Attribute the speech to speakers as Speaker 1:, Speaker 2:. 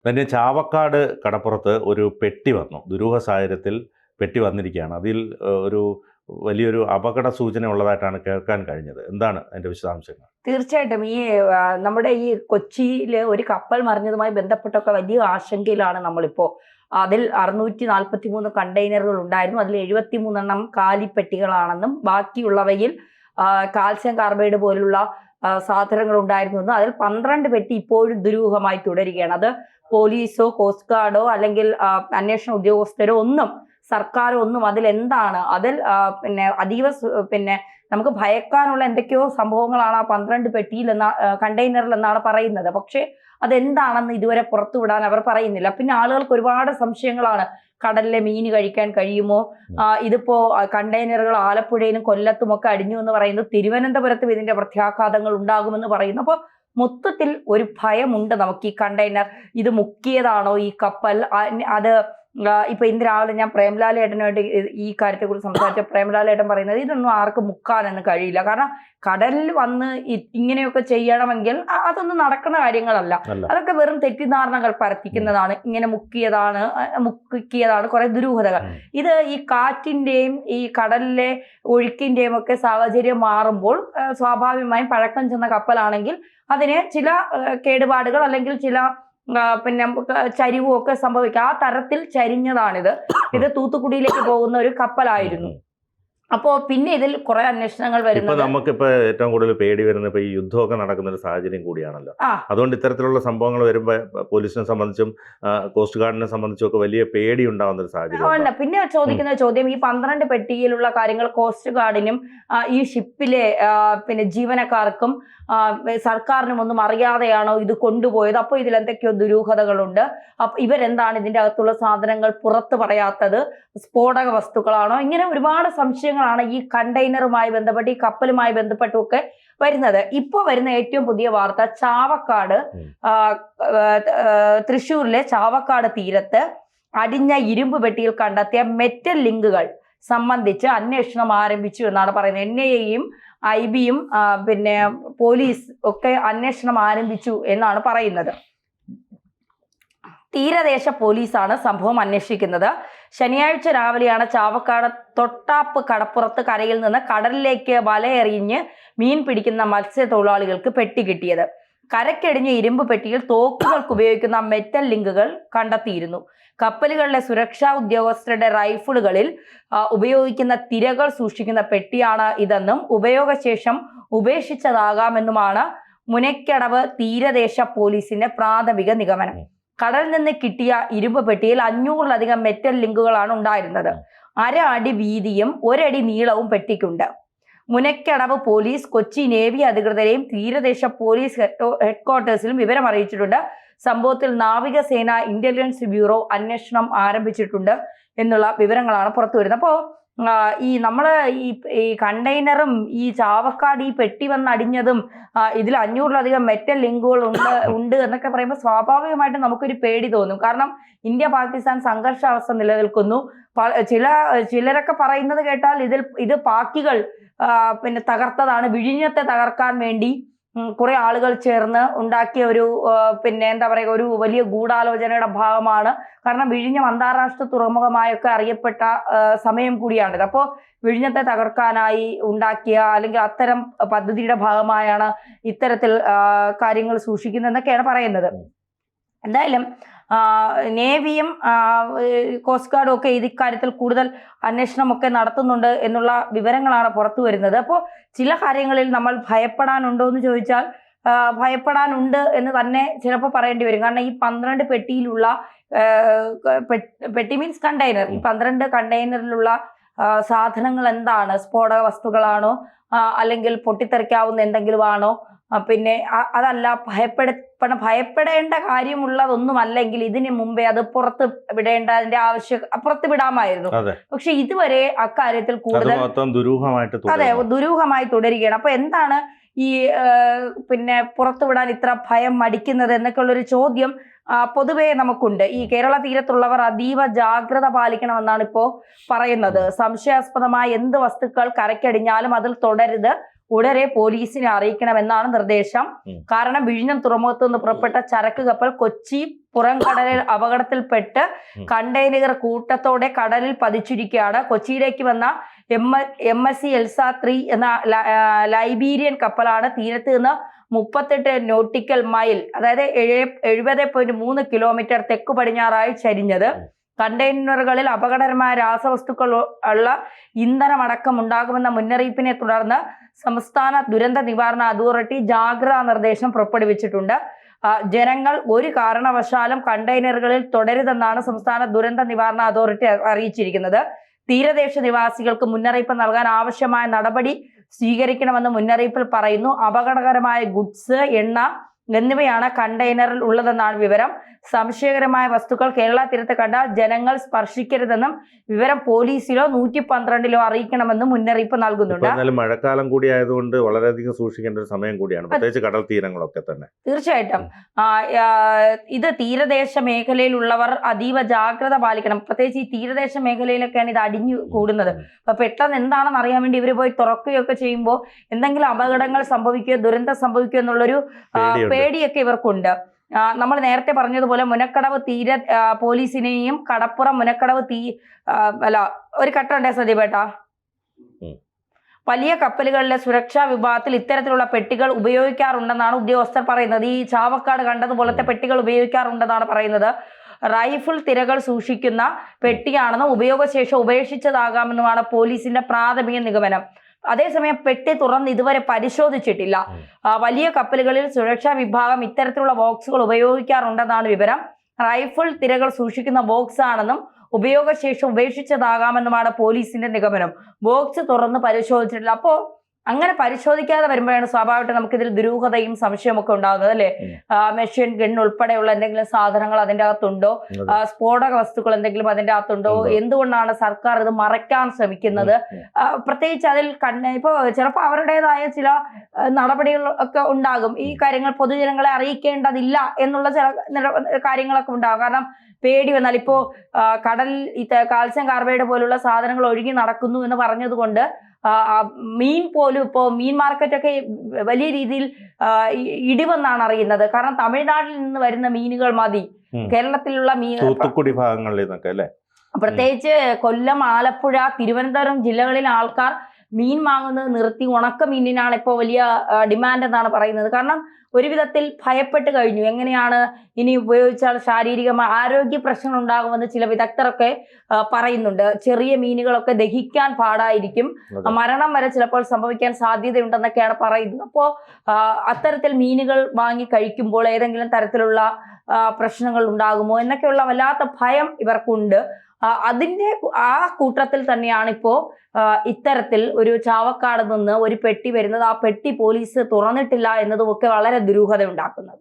Speaker 1: പിന്നെ ചാവക്കാട് കടപ്പുറത്ത് ഒരു പെട്ടി വന്നു. ദുരൂഹ സാഹചര്യത്തിൽ പെട്ടി വന്നിരിക്കുകയാണ്. അതിൽ ഒരു വലിയൊരു അപകട സൂചന ഉള്ളതായിട്ടാണ് കേൾക്കാൻ കഴിഞ്ഞത്. എന്താണ് അതിൻ്റെ വിശദാംശങ്ങൾ?
Speaker 2: തീർച്ചയായിട്ടും നമ്മുടെ ഈ കൊച്ചിയിൽ ഒരു കപ്പൽ മറിഞ്ഞതുമായി ബന്ധപ്പെട്ടൊക്കെ വലിയ ആശങ്കയിലാണ് നമ്മളിപ്പോൾ. അതിൽ 643 കണ്ടെയ്നറുകൾ ഉണ്ടായിരുന്നു. അതിൽ 73 കാലിപ്പെട്ടികളാണെന്നും ബാക്കിയുള്ളവയിൽ കാൽസ്യം കാർബൈഡ് പോലുള്ള സാധനങ്ങൾ ഉണ്ടായിരുന്നെന്നും അതിൽ 12 പെട്ടി ഇപ്പോഴും ദുരൂഹമായി തുടരുകയാണ്. അത് പോലീസോ കോസ്റ്റ് ഗാർഡോ അല്ലെങ്കിൽ അന്വേഷണ ഉദ്യോഗസ്ഥരോ സർക്കാരോ അതിൽ എന്താണ് അതീവ നമുക്ക് ഭയക്കാനുള്ള എന്തൊക്കെയോ സംഭവങ്ങളാണ് ആ 12 പെട്ടിയിൽ കണ്ടെയ്നറിൽ എന്നാണ് പറയുന്നത്. പക്ഷേ അതെന്താണെന്ന് ഇതുവരെ പുറത്തുവിടാൻ അവർ പറയുന്നില്ല. പിന്നെ ആളുകൾക്ക് ഒരുപാട് സംശയങ്ങളാണ്. കടലിലെ മീൻ കഴിക്കാൻ കഴിയുമോ? ഇതിപ്പോ കണ്ടെയ്നറുകൾ ആലപ്പുഴയിലും കൊല്ലത്തും ഒക്കെ അടിഞ്ഞു എന്ന് പറയുന്നു. തിരുവനന്തപുരത്തും ഇതിന്റെ പ്രത്യാഘാതങ്ങൾ ഉണ്ടാകുമെന്ന് പറയുന്നു. അപ്പോൾ മൊത്തത്തിൽ ഒരു ഭയമുണ്ട് നമുക്ക്. ഈ കണ്ടെയ്നർ ഇത് മുക്കിയതാണോ ഈ കപ്പൽ? അത് ഇപ്പൊ ഇന്ന് രാവിലെ ഞാൻ പ്രേംലാലേട്ടനുമായിട്ട് ഈ കാര്യത്തെക്കുറിച്ച് സംസാരിച്ച പ്രേംലാലേട്ടൻ പറയുന്നത് ഇതൊന്നും ആർക്കും മുക്കാനൊന്നും കഴിയില്ല. കാരണം കടലിൽ വന്ന് ഇങ്ങനെയൊക്കെ ചെയ്യണമെങ്കിൽ അതൊന്നും നടക്കുന്ന കാര്യങ്ങളല്ല. അതൊക്കെ വെറും തെറ്റിദ്ധാരണകൾ പരത്തിക്കുന്നതാണ്. ഇങ്ങനെ മുക്കിയതാണ് കുറെ ദുരൂഹതകൾ. ഇത് ഈ കാറ്റിന്റെയും ഈ കടലിലെ ഒഴുക്കിന്റെയും ഒക്കെ സാഹചര്യം മാറുമ്പോൾ സ്വാഭാവികമായും പഴക്കം ചെന്ന കപ്പലാണെങ്കിൽ അതിന് ചില കേടുപാടുകൾ അല്ലെങ്കിൽ ചില ചരിവും ഒക്കെ സംഭവിക്കാം. ആ തരത്തിൽ ചരിഞ്ഞതാണിത്. ഇത് തൂത്തുക്കുടിയിലേക്ക് പോകുന്ന ഒരു കപ്പലായിരുന്നു. അപ്പോൾ പിന്നെ ഇതിൽ കുറെ അന്വേഷണങ്ങൾ വരുന്നത്
Speaker 1: നമുക്കിപ്പോ ഏറ്റവും കൂടുതൽ പേടി വരുന്നത് ഈ യുദ്ധമൊക്കെ നടക്കുന്ന ഒരു സാഹചര്യം കൂടിയാണല്ലോ. അതുകൊണ്ട് ഇത്തരത്തിലുള്ള സംഭവങ്ങൾ വരുമ്പോൾ പോലീസിനെ സംബന്ധിച്ചും കോസ്റ്റ് ഗാർഡിനെ സംബന്ധിച്ചും ഒക്കെ വലിയ പേടി ഉണ്ടാവുന്ന ഒരു സാഹചര്യം.
Speaker 2: പിന്നെ ചോദിക്കുന്ന ചോദ്യം, ഈ 12 പെട്ടിയിലുള്ള കാര്യങ്ങൾ കോസ്റ്റ് ഗാർഡിനും ഈ ഷിപ്പിലെ ജീവനക്കാർക്കും സർക്കാരിനും ഒന്നും അറിയാതെയാണോ ഇത് കൊണ്ടുപോയത്? അപ്പോൾ ഇതിൽ എന്തൊക്കെയോ ദുരൂഹതകളുണ്ട്. അപ്പൊ ഇവരെന്താണ് ഇതിന്റെ അകത്തുള്ള സാധനങ്ങൾ പുറത്ത് പറയാത്തത്? സ്ഫോടക വസ്തുക്കളാണോ? ഇങ്ങനെ ഒരുപാട് സംശയങ്ങളാണ് ഈ കണ്ടെയ്നറുമായി ബന്ധപ്പെട്ട് ഈ കപ്പലുമായി ബന്ധപ്പെട്ടൊക്കെ വരുന്നത്. ഇപ്പോൾ വരുന്ന ഏറ്റവും പുതിയ വാർത്ത, ചാവക്കാട് തൃശ്ശൂരിലെ ചാവക്കാട് തീരത്ത് അടിഞ്ഞ ഇരുമ്പ് പെട്ടിയിൽ കണ്ടെത്തിയ മെറ്റൽ ലിങ്കുകൾ സംബന്ധിച്ച് അന്വേഷണം ആരംഭിച്ചു എന്നാണ് പറയുന്നത്. NIA-യും IB-യും പോലീസ് ഒക്കെ അന്വേഷണം ആരംഭിച്ചു എന്നാണ് പറയുന്നത്. തീരദേശ പോലീസാണ് സംഭവം അന്വേഷിക്കുന്നത്. ശനിയാഴ്ച രാവിലെയാണ് ചാവക്കാട് തൊട്ടാപ്പ് കടപ്പുറത്ത് കരയിൽ നിന്ന് കടലിലേക്ക് വലയെറിഞ്ഞ് മീൻ പിടിക്കുന്ന മത്സ്യത്തൊഴിലാളികൾക്ക് പെട്ടി കിട്ടിയത്. കരക്കടിഞ്ഞ ഇരുമ്പ് പെട്ടിയിൽ തോക്കുകൾക്ക് ഉപയോഗിക്കുന്ന മെറ്റൽ ലിങ്കുകൾ കണ്ടെത്തിയിരുന്നു. കപ്പലുകളിലെ സുരക്ഷാ ഉദ്യോഗസ്ഥരുടെ റൈഫിളുകളിൽ ഉപയോഗിക്കുന്ന തിരകൾ സൂക്ഷിക്കുന്ന പെട്ടിയാണ് ഇതെന്നും ഉപയോഗശേഷം ഉപേക്ഷിച്ചതാകാമെന്നുമാണ് മുനയ്ക്കടവ് തീരദേശ പോലീസിന്റെ പ്രാഥമിക നിഗമനം. കടലിൽ നിന്ന് കിട്ടിയ ഇരുമ്പ് പെട്ടിയിൽ 500-ലധികം മെറ്റൽ ലിങ്കുകളാണ് ഉണ്ടായിരുന്നത്. 1.5 അടി വീതിയും 1 അടി നീളവും പെട്ടിക്കുണ്ട്. മുനയ്ക്കടവ് പോലീസ് കൊച്ചി നേവി അധികൃതരെയും തീരദേശ പോലീസ് ഹെഡ്ക്വാർട്ടേഴ്സിലും വിവരം അറിയിച്ചിട്ടുണ്ട്. സംഭവത്തിൽ നാവികസേന ഇന്റലിജൻസ് ബ്യൂറോ അന്വേഷണം ആരംഭിച്ചിട്ടുണ്ട് എന്നുള്ള വിവരങ്ങളാണ് പുറത്തു വരുന്നത്. അപ്പോൾ ഈ കണ്ടെയ്നറും ഈ ചാവക്കാട് ഈ പെട്ടി വന്ന് അടിഞ്ഞതും ഇതിൽ 500-ലധികം മെറ്റൽ ലിങ്കുകൾ ഉണ്ട് എന്നൊക്കെ പറയുമ്പോൾ സ്വാഭാവികമായിട്ടും നമുക്കൊരു പേടി തോന്നും. കാരണം ഇന്ത്യ പാകിസ്ഥാൻ സംഘർഷാവസ്ഥ നിലനിൽക്കുന്നു. ചിലരൊക്കെ പറയുന്നത് കേട്ടാൽ ഇത് പാക്കികൾ തകർത്തതാണ്. വിഴിഞ്ഞത്തെ തകർക്കാൻ വേണ്ടി കുറെ ആളുകൾ ചേർന്ന് ഉണ്ടാക്കിയ ഒരു ഒരു വലിയ ഗൂഢാലോചനയുടെ ഭാഗമാണ്. കാരണം വിഴിഞ്ഞം അന്താരാഷ്ട്ര തുറമുഖമായൊക്കെ അറിയപ്പെട്ട സമയം കൂടിയാണിത്. അപ്പോൾ വിഴിഞ്ഞത്തെ തകർക്കാനായി ഉണ്ടാക്കിയ അല്ലെങ്കിൽ അത്തരം പദ്ധതിയുടെ ഭാഗമായാണ് ഇത്തരത്തിൽ കാര്യങ്ങൾ സൂക്ഷിക്കുന്നതെന്നൊക്കെയാണ് പറയുന്നത്. എന്തായാലും നേവിയും കോസ്റ്റ് ഗാർഡും ഒക്കെ ഇക്കാര്യത്തിൽ കൂടുതൽ അന്വേഷണമൊക്കെ നടത്തുന്നുണ്ട് എന്നുള്ള വിവരങ്ങളാണ് പുറത്തു വരുന്നത്. അപ്പോൾ ചില കാര്യങ്ങളിൽ നമ്മൾ ഭയപ്പെടാനുണ്ടോ എന്ന് ചോദിച്ചാൽ ഭയപ്പെടാനുണ്ട് എന്ന് തന്നെ ചിലപ്പോൾ പറയേണ്ടി വരും. കാരണം ഈ 12 പെട്ടിയിലുള്ള പെട്ടി മീൻസ് കണ്ടെയ്നർ, ഈ 12 കണ്ടെയ്നറിലുള്ള സാധനങ്ങൾ എന്താണ്? സ്ഫോടക വസ്തുക്കളാണോ അല്ലെങ്കിൽ പൊട്ടിത്തെറിക്കാവുന്ന എന്തെങ്കിലും ആണോ? അതല്ല ഭയപ്പെടേണ്ട കാര്യമുള്ളതൊന്നുമല്ലെങ്കിൽ ഇതിന് മുമ്പേ അത് പുറത്ത് വിടേണ്ടതിന്റെ പുറത്ത് വിടാമായിരുന്നു. പക്ഷെ ഇതുവരെ അക്കാര്യത്തിൽ കൂടുതൽ ദുരൂഹമായി തുടരുകയാണ്. അപ്പൊ എന്താണ് ഈ പുറത്തുവിടാൻ ഇത്ര ഭയം മടിക്കുന്നത് എന്നൊക്കെ ഉള്ളൊരു ചോദ്യം പൊതുവെ നമുക്കുണ്ട്. ഈ കേരള തീരത്തുള്ളവർ അതീവ ജാഗ്രത പാലിക്കണമെന്നാണ് ഇപ്പോൾ പറയുന്നത്. സംശയാസ്പദമായ എന്ത് വസ്തുക്കൾ കരയ്ക്കടിഞ്ഞാലും അതിൽ തുടരുത്. ഉടനെ പോലീസിനെ അറിയിക്കണമെന്നാണ് നിർദ്ദേശം. കാരണം വിഴിഞ്ഞം തുറമുഖത്തു നിന്ന് പുറപ്പെട്ട ചരക്ക് കപ്പൽ കൊച്ചി പുറംകടലിൽ അപകടത്തിൽപ്പെട്ട് കണ്ടെയ്നർ കൂട്ടത്തോടെ കടലിൽ പതിച്ചിരിക്കുകയാണ്. കൊച്ചിയിലേക്ക് വന്ന MSC എൽസ 3 എന്ന ലൈബീരിയൻ കപ്പലാണ് തീരത്ത് നിന്ന് 38 നോട്ടിക്കൽ മൈൽ, അതായത് 70.3 കിലോമീറ്റർ തെക്കു പടിഞ്ഞാറായി ചരിഞ്ഞത്. കണ്ടെയ്നറുകളിൽ അപകടകരമായ രാസവസ്തുക്കൾ ഉള്ള ഇന്ധനമടക്കം ഉണ്ടാകുമെന്ന മുന്നറിയിപ്പിനെ തുടർന്ന് സംസ്ഥാന ദുരന്ത നിവാരണ അതോറിറ്റി ജാഗ്രതാ നിർദ്ദേശം പുറപ്പെടുവിച്ചിട്ടുണ്ട്. ജനങ്ങൾ ഒരു കാരണവശാലും കണ്ടെയ്നറുകളിൽ തുടരുതെന്നാണ് സംസ്ഥാന ദുരന്ത നിവാരണ അതോറിറ്റി അറിയിച്ചിരിക്കുന്നത്. തീരദേശ നിവാസികൾക്ക് മുന്നറിയിപ്പ് നൽകാൻ ആവശ്യമായ നടപടി സ്വീകരിക്കണമെന്ന് മുന്നറിയിപ്പിൽ പറയുന്നു. അപകടകരമായ ഗുഡ്സ്, എണ്ണ എന്നിവയാണ് കണ്ടെയ്നറിൽ ഉള്ളതെന്നാണ് വിവരം. സംശയകരമായ വസ്തുക്കൾ കേരള തീരത്ത് കണ്ടാൽ ജനങ്ങൾ സ്പർശിക്കരുതെന്നും വിവരം പോലീസിലോ 112-ലോ അറിയിക്കണമെന്നും മുന്നറിയിപ്പ് നൽകുന്നുണ്ട്.
Speaker 1: മഴക്കാലം കൂടി ആയതുകൊണ്ട് വളരെയധികം സൂക്ഷിക്കേണ്ട ഒരു സമയം കൂടിയാണ്, പ്രത്യേകിച്ച് കടൽ തീരങ്ങളൊക്കെ തന്നെ.
Speaker 2: തീർച്ചയായിട്ടും ഇത് തീരദേശ മേഖലയിലുള്ളവർ അതീവ ജാഗ്രത പാലിക്കണം. പ്രത്യേകിച്ച് ഈ തീരദേശ മേഖലയിലൊക്കെയാണ് ഇത് അടിഞ്ഞു കൂടുന്നത്. അപ്പൊ പെട്ടെന്ന് എന്താണെന്ന് അറിയാൻ വേണ്ടി ഇവർ പോയി തുറക്കുകയൊക്കെ ചെയ്യുമ്പോൾ എന്തെങ്കിലും അപകടങ്ങൾ സംഭവിക്കുകയോ ദുരന്തം സംഭവിക്കുകയോ എന്നുള്ളൊരു പേടിയൊക്കെ ഇവർക്കുണ്ട്. നമ്മൾ നേരത്തെ പറഞ്ഞതുപോലെ മുനക്കടവ് തീര പോലീസിനെയും കടപ്പുറം മുനക്കടവ് ഒരു ഘട്ടമുണ്ടേ സദീപേട്ട, വലിയ കപ്പലുകളിലെ സുരക്ഷാ വിഭാഗത്തിൽ ഇത്തരത്തിലുള്ള പെട്ടികൾ ഉപയോഗിക്കാറുണ്ടെന്നാണ് ഉദ്യോഗസ്ഥർ പറയുന്നത്. ഈ ചാവക്കാട് കണ്ടതുപോലത്തെ പെട്ടികൾ ഉപയോഗിക്കാറുണ്ടെന്നാണ് പറയുന്നത്. റൈഫിൾ തിരകൾ സൂക്ഷിക്കുന്ന പെട്ടിയാണെന്നും ഉപയോഗശേഷം ഉപേക്ഷിച്ചതാകാമെന്നുമാണ് പോലീസിന്റെ പ്രാഥമിക നിഗമനം. അതേസമയം പെട്ടി തുറന്ന് ഇതുവരെ പരിശോധിച്ചിട്ടില്ല. വലിയ കപ്പലുകളിൽ സുരക്ഷാ വിഭാഗം ഇത്തരത്തിലുള്ള ബോക്സുകൾ ഉപയോഗിക്കാറുണ്ടെന്നാണ് വിവരം. റൈഫിൾ തിരകൾ സൂക്ഷിക്കുന്ന ബോക്സ് ആണെന്നും ഉപയോഗശേഷം ഉപേക്ഷിച്ചതാകാമെന്നുമാണ് പോലീസിന്റെ നിഗമനം. ബോക്സ് തുറന്ന് പരിശോധിച്ചിട്ടില്ല. അപ്പോൾ അങ്ങനെ പരിശോധിക്കാതെ വരുമ്പോഴാണ് സ്വാഭാവികമായിട്ട് നമുക്കിതിൽ ദുരൂഹതയും സംശയമൊക്കെ ഉണ്ടാകുന്നത്, അല്ലെ? മെഷീൻ ഗൺ ഉൾപ്പെടെയുള്ള എന്തെങ്കിലും സാധനങ്ങൾ അതിൻ്റെ അകത്തുണ്ടോ, സ്ഫോടക വസ്തുക്കൾ എന്തെങ്കിലും അതിൻ്റെ അകത്തുണ്ടോ, എന്തുകൊണ്ടാണ് സർക്കാർ ഇത് മറയ്ക്കാൻ ശ്രമിക്കുന്നത്? പ്രത്യേകിച്ച് അതിൽ ഇപ്പൊ ചിലപ്പോൾ അവരുടേതായ ചില നടപടികൾ ഒക്കെ ഉണ്ടാകും. ഈ കാര്യങ്ങൾ പൊതുജനങ്ങളെ അറിയിക്കേണ്ടതില്ല എന്നുള്ള ചില കാര്യങ്ങളൊക്കെ ഉണ്ടാകും. കാരണം പേടി വന്നാൽ ഇപ്പോ കടലിൽ കാൽസ്യം കാർബൈഡ് പോലുള്ള സാധനങ്ങൾ ഒഴുകി നടക്കുന്നു എന്ന് പറഞ്ഞതുകൊണ്ട് മീൻ പോലും ഇപ്പോൾ മീൻ മാർക്കറ്റൊക്കെ വലിയ രീതിയിൽ ഇടിവെന്നാണ് അറിയുന്നത്. കാരണം തമിഴ്നാട്ടിൽ നിന്ന് വരുന്ന മീനുകൾ മതി കേരളത്തിലുള്ള
Speaker 1: തൂത്തുക്കുടി ഭാഗങ്ങളിൽ നിന്നൊക്കെ അല്ലേ,
Speaker 2: പ്രത്യേകിച്ച് കൊല്ലം, ആലപ്പുഴ, തിരുവനന്തപുരം ജില്ലകളിൽ ആൾക്കാർ മീൻ വാങ്ങുന്നത് നിർത്തി. ഉണക്ക മീനിനാണ് ഇപ്പോൾ വലിയ ഡിമാൻഡ് എന്നാണ് പറയുന്നത്. കാരണം ഒരു വിധത്തിൽ ഭയപ്പെട്ട് കഴിഞ്ഞു. എങ്ങനെയാണ് ഇനി ഉപയോഗിച്ചാൽ ശാരീരികമായ ആരോഗ്യ പ്രശ്നങ്ങൾ ഉണ്ടാകുമെന്ന് ചില വിദഗ്ധരൊക്കെ പറയുന്നുണ്ട്. ചെറിയ മീനുകളൊക്കെ ദഹിക്കാൻ പാടായിരിക്കും, മരണം വരെ ചിലപ്പോൾ സംഭവിക്കാൻ സാധ്യതയുണ്ടെന്നൊക്കെയാണ് പറയുന്നത്. അപ്പോൾ അത്തരത്തിൽ മീനുകൾ വാങ്ങി കഴിക്കുമ്പോൾ ഏതെങ്കിലും തരത്തിലുള്ള പ്രശ്നങ്ങൾ ഉണ്ടാകുമോ എന്നൊക്കെയുള്ള വല്ലാത്ത ഭയം ഇവർക്കുണ്ട്. ആ കൂട്ടത്തിൽ തന്നെയാണ് ഇപ്പോ ഇത്തരത്തിൽ ഒരു ചാവക്കാട് നിന്ന് ഒരു പെട്ടി വരുന്നത്. ആ പെട്ടി പോലീസ് തുറന്നിട്ടില്ല എന്നതുമൊക്കെ വളരെ ദുരൂഹത ഉണ്ടാക്കുന്നത്.